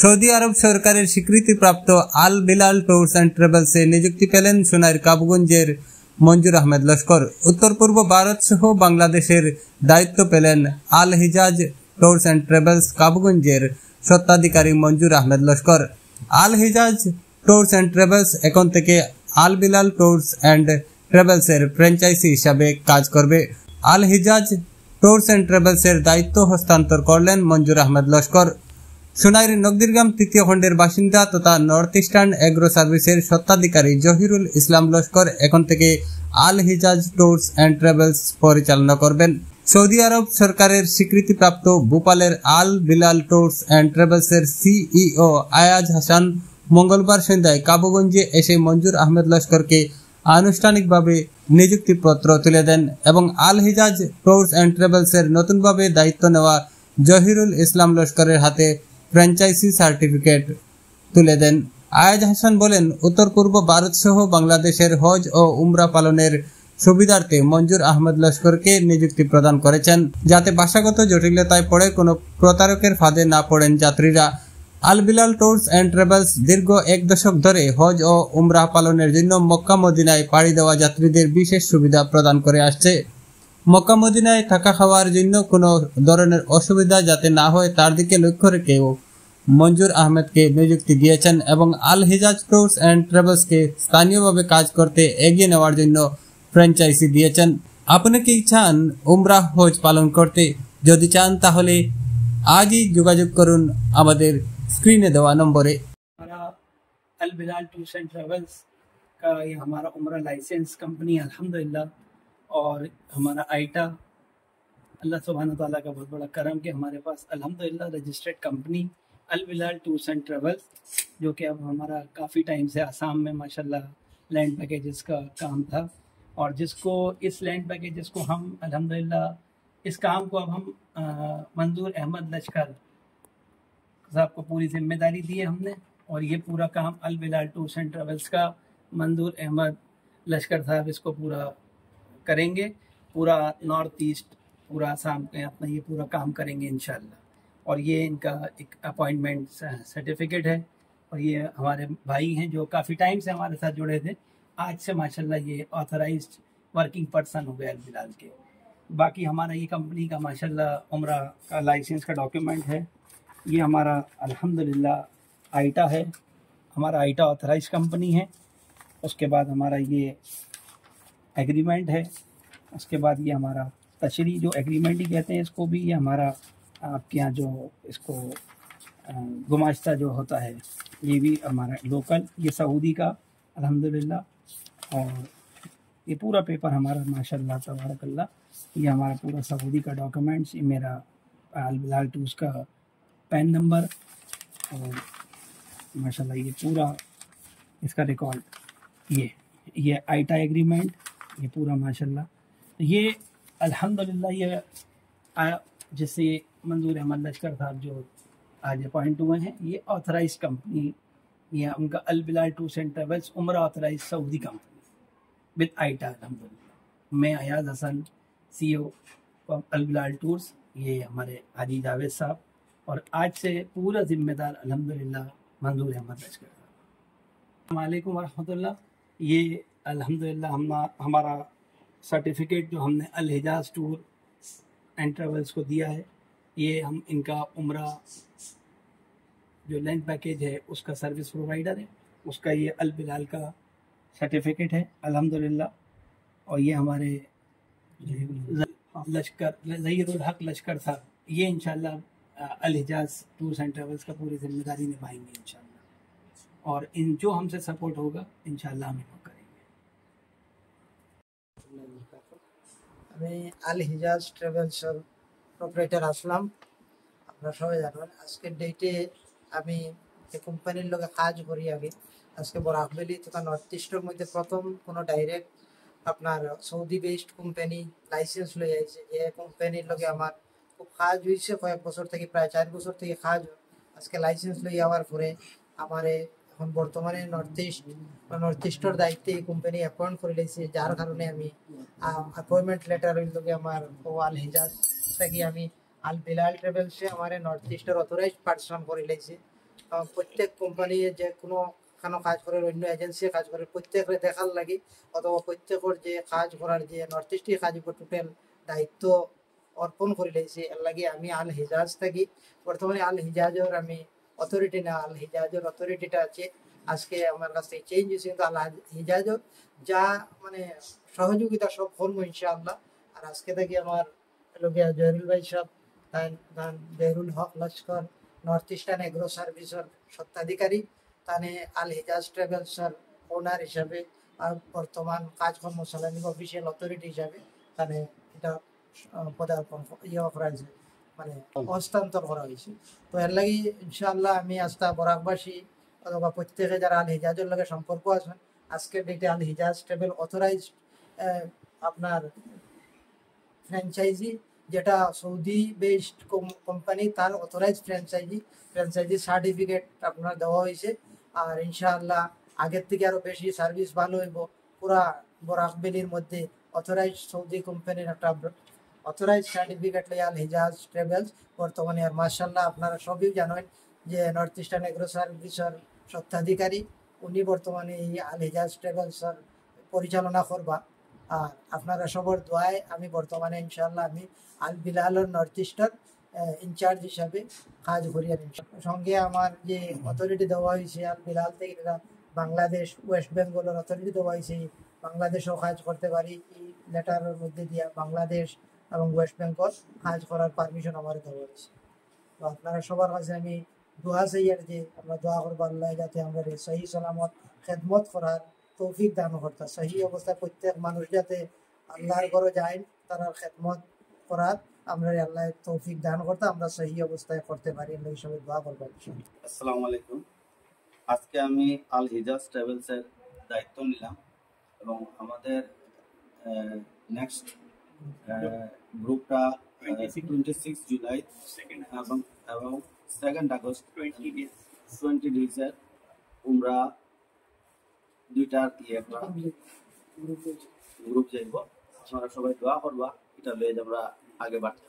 Saudi Arab সরকারের স্বীকৃতিপ্রাপ্ত আল Bilal tours and ট্রাভেলসে নিযুক্তি পেলেন সোনাইর কাবুগঞ্জের মঞ্জুর আহমেদ লস্কর। উত্তর পূর্ব ভারত সহ বাংলাদেশের দায়িত্ব পেলেন আল হিজাজ ট্যুরস অ্যান্ড ট্রাভেলস কাবুগঞ্জের স্বত্বাধিকারী মঞ্জুর আহমেদ লস্কর। আল হিজাজ ট্যুরস অ্যান্ড ট্রাভেলস এখন থেকে আল বিলাল ট্যুরস অ্যান্ড ট্রাভেলসের ফ্র্যাঞ্চাইজি হিসাবে কাজ করবে। আল হিজাজ ট্যুরস অ্যান্ড ট্রাভেলসের দায়িত্ব হস্তান্তর করলেন মঞ্জুর আহমেদ লস্কর। সোনাইর নকদিরগ্রাম তৃতীয় খণ্ডের বাসিন্দা তথা নর্থ ইস্টার্ন এগ্রো সার্ভিসের স্বত্বাধিকারী জহিরুল ইসলাম লস্কর এখন থেকে Al Hijaz tours and travels পরিচালনা করবেন। সৌদি আরব সরকারের স্বীকৃতিপ্রাপ্ত ভোপালের আল বিলাল ট্যুরস অ্যান্ড ট্রাভেলসের সিইও আয়াজ হাসান মঙ্গলবার সন্ধ্যায় কাবুগঞ্জে এসে মঞ্জুর আহমেদ লস্করকে আনুষ্ঠানিকভাবে নিযুক্তিপত্র তুলে দেন এবং আল হিজাজ ট্যুরস অ্যান্ড ট্রাভেলসের নতুনভাবে দায়িত্ব নেওয়া জহিরুল ইসলাম লস্করের হাতে ফ্র্যাঞ্চাইজি সার্টিফিকেট তুলে দেন। আয়াজ হাসান বলেন, উত্তর পূর্ব ভারত সহ বাংলাদেশের হজ ও উমরা পালনের সুবিধার্থে মঞ্জুর আহমেদ লস্করকে নিযুক্তি প্রদান করেছেন, যাতে ভাষাগত জটিলতায় পড়ে কোনো প্রতারকের ফাঁদে না পড়েন যাত্রীরা। আল বিলাল ট্যুরস অ্যান্ড ট্রাভেলস দীর্ঘ 1 দশক ধরে হজ ও উমরা পালনের জন্য মক্কা মদিনায় পাড়ি দেওয়া যাত্রীদের বিশেষ সুবিধা প্রদান করে আসছে। মক্কা মদিনায় থাকা খাওয়ার জন্য কোনো ধরনের অসুবিধা যাতে না হয় তার দিকে লক্ষ্য রেখেও মঞ্জুর আহমেদকে নিযুক্তি দিয়েছেন এবং আল হিজাজ ট্যুরস অ্যান্ড ট্রাভেলসকে স্থানীয়ভাবে কাজ করতে এগিয়ে নেওয়ার জন্য ফ্র্যাঞ্চাইজি দিয়েছেন। আপনি কি চান উমরা হজ পালন করতে? যদি চান তাহলে আজই যোগাযোগ করুন আমাদের स्क्रीन देवा नंबर है। हमारा अल बिलाल टूर्स एंड ट्रेवल्स का ये हमारा उम्रा लाइसेंस कंपनी अल्हम्दुलिल्लाह, और हमारा आइटा अल्लाह सुब्हानहू तआला का बहुत बड़ा करम कि हमारे पास अल्हम्दुलिल्लाह registered company Al Bilal tours and travels, जो कि अब हमारा काफ़ी टाइम से आसाम में माशाल्लाह लैंड पैकेजेस का काम था, और जिसको इस लैंड पैकेजेस को हम अल्हम्दुलिल्लाह इस काम को अब हम मंजूर अहमद लश्कर साहब को पूरी जिम्मेदारी दी है हमने, और ये पूरा काम अल बिलाल टूर्स एंड ट्रेवल्स का मंजूर अहमद लश्कर साहब इसको पूरा करेंगे। पूरा नॉर्थ ईस्ट, पूरा आसाम में अपना ये पूरा काम करेंगे इंशाल्लाह। और ये इनका एक अपॉइंटमेंट सर्टिफिकेट है, और ये हमारे भाई हैं जो काफ़ी टाइम से हमारे साथ जुड़े थे, आज से माशाल्लाह ये ऑथराइज्ड वर्किंग पर्सन हो गए अल बिलाल के। बाकी हमारा ये कंपनी का माशाल्लाह उम्रा का लाइसेंस का डॉक्यूमेंट है। ये हमारा अल्हम्दुलिल्लाह आइटा है, हमारा आइटा ऑथराइज कंपनी है। उसके बाद हमारा ये एग्रीमेंट है। उसके बाद ये हमारा तशरी जो एग्रीमेंट ही कहते हैं इसको भी, ये हमारा आपके यहाँ जो इसको गुमाश्ता जो होता है ये भी हमारा लोकल, ये सऊदी का अल्हम्दुलिल्लाह। और ये पूरा पेपर हमारा माशाल्लाह तबारकल्लाह, ये हमारा पूरा सऊदी का डॉक्यूमेंट्स, ये मेरा अल बिलाल टूर्स का पैन नंबर, और माशाल्लाह ये पूरा इसका रिकॉर्ड, ये आइटा एग्रीमेंट, ये पूरा माशाल्लाह। ये अल्हम्दुलिल्लाह ये जिससे मंजूर अहमद लश्कर साहब जो आज अपॉइंट हुए हैं, ये ऑथराइज कंपनी, ये उनका Al Bilal tours and travels उम्रा authorize Saudi company with IATA अल्हम्दुलिल्लाह। मैं अयाज हसन CEO अल बिलाल टूर्स, ये हमारे हाजी जावेद साहब, और आज से पूरा जिम्मेदार अल्हम्दुलिल्लाह मंजूर अहमद लश्कर। अस्सलाम वालेकुम वरहमतुल्लाह। ये अल्हम्दुलिल्लाह हमारा सर्टिफिकेट जो हमने अल हिजाज टूर एंड ट्रेवल्स को दिया है, ये हम इनका उम्रा जो लैंड पैकेज है उसका सर्विस प्रोवाइडर है, उसका ये अल बिलाल का सर्टिफिकेट है अल्हम्दुलिल्लाह। और ये हमारे लश्कर ज़हीरुल हक लश्कर साहब, ये इंशाल्लाह अल हिजाज टूर्स एंड ट्रेवल्स का पूरी जिम्मेदारी निभाएंगे इंशाल्लाह, और इन जो हमसे सपोर्ट होगा इंशाल्लाह हम इनको करेंगे। আমি আল হিজাজ ট্রাভেলসের প্রপারেটর আসলাম। আপনারা সবাই জানেন আজকের ডেটে আমি যে কোম্পানির লগে কাজ করি আগে, আজকে বরাকভ্যালি তথা নর্থ ইস্টের মধ্যে প্রথম কোনো ডাইরেক্ট আপনার সৌদি বেসড কোম্পানি লাইসেন্স লই আইছে। যে কোম্পানির লগে আমার খুব কাজ হয়েছে কয়েক বছর থেকে, প্রায় 4 বছর থেকে কাজ। আজকে লাইসেন্স লই যাওয়ার পরে আমারে এখন বর্তমানে নর্থ ইস্টের দায়িত্বে এই কোম্পানি অ্যাপয়েন্ট করে লাইছে, যার কারণে আমি অ্যাপয়েন্টমেন্ট লেটার হইল লগে আমার আল হিজাজ থেকে আমি আল বিলাল ট্রাভেলসে আমার নর্থ ইস্টের অথরাইজড পার্সন করে লাইছে। প্রত্যেক কোম্পানি যে কোনো কাজ করে অন্য এজেন্সি কাজ করে প্রত্যেকের দেখার লাগে অথবা প্রত্যেকের যে কাজ করার যে নর্থ ইস্টে কাজ টোটাল দায়িত্ব অর্পণ করে লেগেছি এর লাগে আমি আল হিজাজ থাকি বর্তমানে আল হিজাজের আমি অথরিটি না আল হিজাজের অথরিটিটা আছে আজকে আমার কাছ থেকে চেঞ্জ হয়েছে কিন্তু আল হিজাজের যা মানে সহযোগিতা সব করবো ইনশাআল্লাহ। আর আজকে থেকে আমার লোকিয়া জহরুল ভাই সব Zahurul Haque Laskar north eastern agro সার্ভিসের স্বত্বাধিকারী তানে আল হিজাজ ট্রাভেলসের ওনার হিসাবে আর বর্তমান কাজকর্ম চালানি অফিসিয়াল অথরিটি হিসাবে তানে এটা পদার্পণ করা হয়েছে মানে হস্তান্তর করা হয়েছে। তো এর লাগি ইনশাআল্লাহ আমি আস্তা বরাকবাসী অথবা প্রত্যেকে যারা আল হিজাজের লগে সম্পর্ক আছেন আজকের ডেটে আল হিজাজ ট্রাভেল অথরাইজড আপনার ফ্র্যাঞ্চাইজি যেটা সৌদি বেসড কোম্পানি তার অথরাইজ ফ্র্যাঞ্চাইজি সার্টিফিকেট আপনার দেওয়া হয়েছে। আর ইনশাআল্লাহ আগের থেকে আরও বেশি সার্ভিস ভালো হইব। পুরা বরাক ভ্যালির মধ্যে অথরাইজ সৌদি কোম্পানির একটা অথরাইজ সার্টিফিকেট লই আল হিজাজ ট্রাভেলস বর্তমানে। আর মার্শাল্লাহ আপনারা সবই জানেন যে নর্থ ইস্টার্ন এগ্রো সার্ভিসের স্বত্বাধিকারী উনি বর্তমানে এই আল হিজাজ ট্রাভেলসের পরিচালনা করবা। আর আপনারা সবার দোয়ায় আমি বর্তমানে ইনশাআল্লাহ আমি আল বিলালের নর্থ ইস্টার ইনচার্জ হিসাবে কাজ করি। আর সঙ্গে আমার যে অথরিটি দেওয়া হয়েছে আল বিলাল থেকে বাংলাদেশ ওয়েস্ট বেঙ্গলের অথরিটি দেওয়া হয়েছে বাংলাদেশও কাজ করতে পারি এই লেটারের মধ্যে দিয়া বাংলাদেশ এবং ওয়েস্ট বেঙ্গল কাজ করার পারমিশন আমার দেওয়া হয়েছে। তো আপনারা সবার কাছে আমি দোয়া চাই আর যে আমরা দোয়া করবার আল্লাহ যাতে আমরা সহি সালামত খেদমত করার তৌফিক দান করতা সহি অবস্থায় প্রত্যেক মানুষ যাতে আল্লাহর ঘরে যায় তারা খেদমত করার আমরা আল্লাহ তৌফিক দান করতা আমরা সহি অবস্থায় করতে পারি আল্লাহ হিসাবে দোয়া করবো। আসসালামু আলাইকুম। আজকে আমি আল হিজাজ ট্রাভেলসের দায়িত্ব নিলাম এবং আমাদের নেক্সট গ্রুপটা 26 জুলাই এবং 2 আগস্ট 20 ডেজের উমরা দুইটার গ্রুপ যাইব। আপনারা সবাই দোয়া করবা এটা লয়ে আমরা আগে বাড়তে।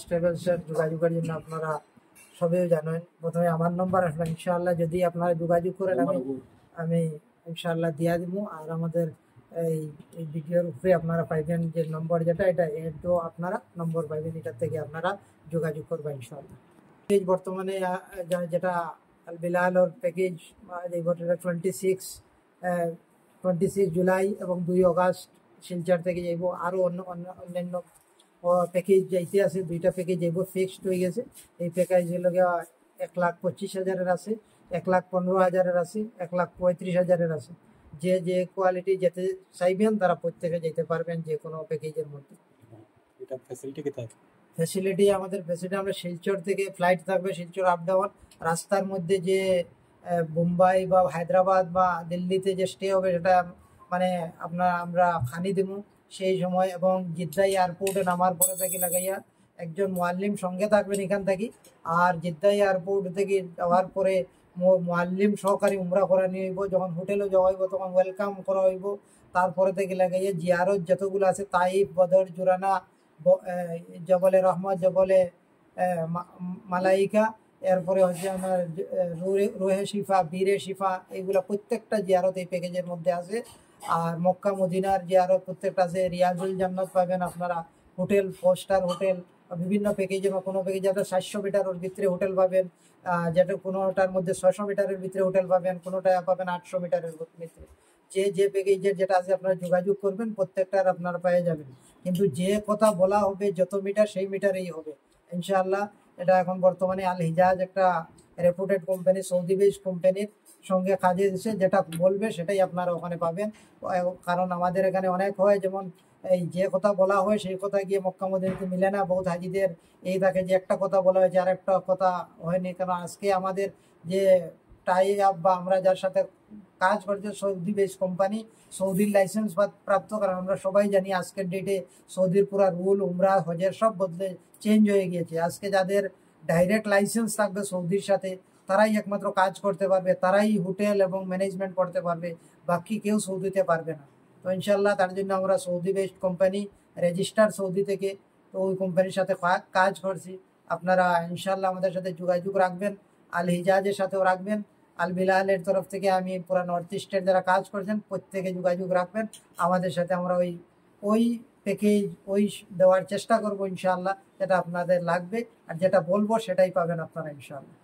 ট্রাভেলসের যোগাযোগের জন্য আপনারা সবাই জানেন প্রথমে আমার নম্বর আসবে ইনশাআল্লাহ যদি আপনারা যোগাযোগ করেন আমি ইনশাআল্লাহ দিয়া দিব। আর আমাদের এই ভিডিওর উপরে আপনারা পাইবেন যে নম্বর যেটা এটা তো আপনারা নম্বর পাইবেন এটার থেকে আপনারা যোগাযোগ করবেন ইনশাআল্লাহ। বর্তমানে যেটা আল বিলালের প্যাকেজ এই বছর 26 জুলাই এবং 2 আগস্ট শিলচর থেকে যাইব। আরও অন্যান্য প্যাকেজ যাইতে আছে দুইটা প্যাকেজ যাইব ফিক্সড হয়ে গেছে। এই প্যাকেজ হলো 1,25,000 আছে 1,15,000 আছে 1,35,000 আছে। যে যে কোয়ালিটি যেতে চাইবেন তারা প্রত্যেকে যেতে পারবেন যে কোনো প্যাকেজের মধ্যে। এটা ফ্যাসিলিটি কি থাকে? ফ্যাসিলিটি আমাদের ফ্যাসিলিটি আমরা শিলচর থেকে ফ্লাইট থাকবে শিলচর আপ ডাউন। রাস্তার মধ্যে যে বোম্বাই বা হায়দ্রাবাদ বা দিল্লিতে যে স্টে হবে সেটা মানে আমরা খানি দেবো সেই সময়। এবং জিদ্দা এয়ারপোর্টে নামার পরে থেকে লাগাইয়া একজন মুআল্লিম সঙ্গে থাকবেন এখান থেকে। আর জিদ্দা এয়ারপোর্ট থেকে যাওয়ার পরে মুআল্লিম সহকারী উমরা করা নিয়ে হইব। যখন হোটেলে যাওয়া হইব তখন ওয়েলকাম করা হইব। তারপরে থেকে লাগাইয়া জিয়ারত যতগুলো আছে তাইফ বদর জুরানা জবলে রহমত জবলে মালাইকা এরপরে হচ্ছে আমার রোহে শিফা বীরে শিফা এইগুলা প্রত্যেকটা জিয়ারত এই প্যাকেজের মধ্যে আছে। আর মক্কা মদিনার জিয়ারত প্রত্যেকটা আছে। রিয়াজুল জান্নাত পাবেন আপনারা হোটেল 4 স্টার হোটেল বিভিন্ন প্যাকেজে বা কোনো প্যাকেজে 700 মিটারের ভিতরে হোটেল পাবেন যেটা কোনোটার মধ্যে 600 মিটারের ভিতরে হোটেল পাবেন কোনোটা পাবেন 800 মিটারের ভিতরে। যে প্যাকেজের যেটা আছে আপনারা যোগাযোগ করবেন প্রত্যেকটার আপনারা পেয়ে যাবেন। কিন্তু যে কথা বলা হবে যত মিটার সেই মিটারেই হবে ইনশাআল্লাহ। এটা এখন বর্তমানে আল হিজাজ একটা রেপুটেড কোম্পানি সৌদি বেসড কোম্পানির সঙ্গে কাজে এসে যেটা বলবে সেটাই আপনারা ওখানে পাবেন। কারণ আমাদের এখানে অনেক হয় যেমন এই যে কথা বলা হয় সেই কথা গিয়ে মক্কা মদিনাতে মিলে না। বহুত হাজিদের এই থাকে যে একটা কথা বলা হয়েছে আর একটা কথা হয়নি। কারণ আজকে আমাদের যে টাই আপ বা আমরা যার সাথে কাজ করছে সৌদি বেস কোম্পানি সৌদির লাইসেন্স প্রাপ্ত। কারণ আমরা সবাই জানি আজকের ডেটে সৌদির পুরা রুল উমরা হজের সব বদলে চেঞ্জ হয়ে গিয়েছে। আজকে যাদের ডাইরেক্ট লাইসেন্স থাকবে সৌদির সাথে তারাই একমাত্র কাজ করতে পারবে, তারাই হোটেল এবং ম্যানেজমেন্ট করতে পারবে, বাকি কেউ সৌদিতে পারবে না। তো ইনশাল্লাহ তার জন্য আমরা Saudi based company register Saudi থেকে তো ওই কোম্পানির সাথে কাজ করছি। আপনারা ইনশাল্লাহ আমাদের সাথে যোগাযোগ রাখবেন আল হিজাজের সাথেও রাখবেন। আল বিলালের তরফ থেকে আমি পুরো নর্থ ইস্টের যারা কাজ করছেন প্রত্যেকে যোগাযোগ রাখবেন আমাদের সাথে, আমরা ওই প্যাকেজ দেওয়ার চেষ্টা করবো ইনশাআল্লাহ, যেটা আপনাদের লাগবে আর যেটা বলবো সেটাই পাবেন আপনারা ইনশাআল্লাহ।